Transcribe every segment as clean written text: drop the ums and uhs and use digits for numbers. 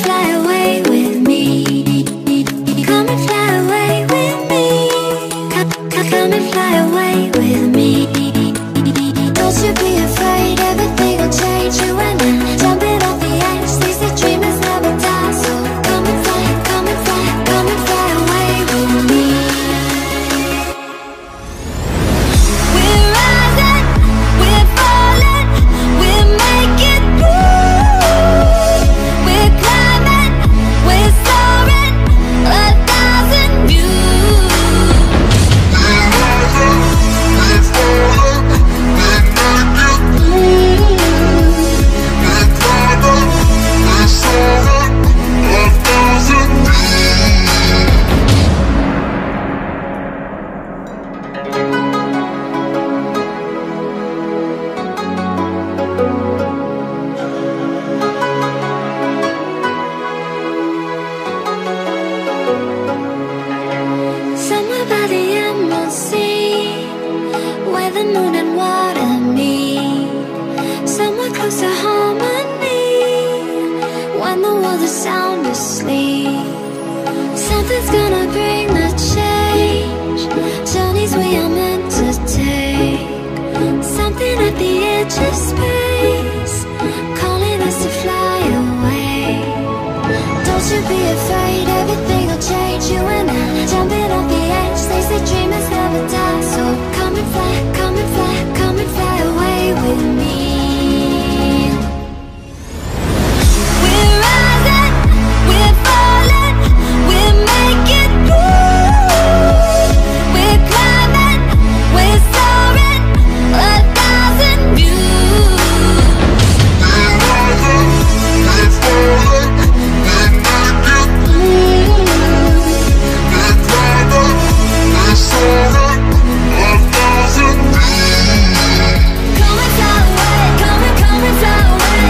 fly away with me. Come and fly away with me. Come and fly away with me. Don't you be afraid, everything will change. You and I, jumping off the edge. They say dreamers never die. So come and fly, come and fly, come and fly away with me. We're rising, we're falling, we're making through. We're climbing, we're soaring, 1,000 views. We're rising, we're falling, we're making through. We're climbing, we're soaring, 1,000 views. Somewhere by the emerald sea, where the moon and water meet. Somewhere close to harmony, when the world is sound asleep. Something's gonna bring the change, journeys we are meant to take. Something at the edge of space, calling us to fly away. Don't you be afraid, everything will change. You and I, jumping off the edge. They say dreamers never die. So come and fly, come and fly, come and fly away with me. We're rising, we're falling, we're making through. We're climbing, we're soaring, 1,000 views. We're rising, we're falling, we're making through. We're climbing, we're soaring, 1,000 views. Come and fly away, come and fly away,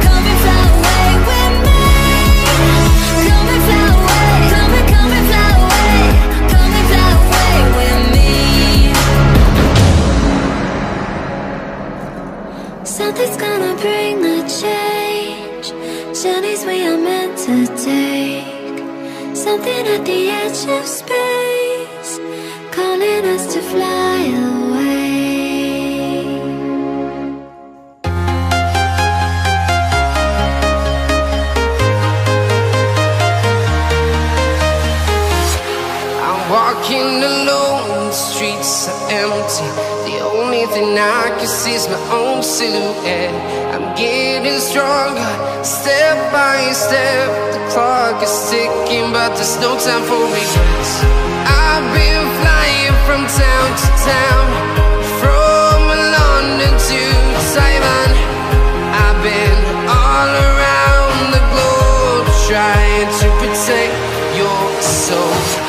come and fly away with me. Come and fly away, come and fly away, come and fly away with me. Something's gonna bring the change, journeys we are meant to take. Something at the edge of space, calling us to fly away. I'm walking alone, the streets are empty. The only thing I can see is my own silhouette. I'm getting stronger, step by step. The clock is ticking, but there's no time for regrets. I've been flying from town to town, from London to Taiwan. I've been all around the globe, trying to protect your soul.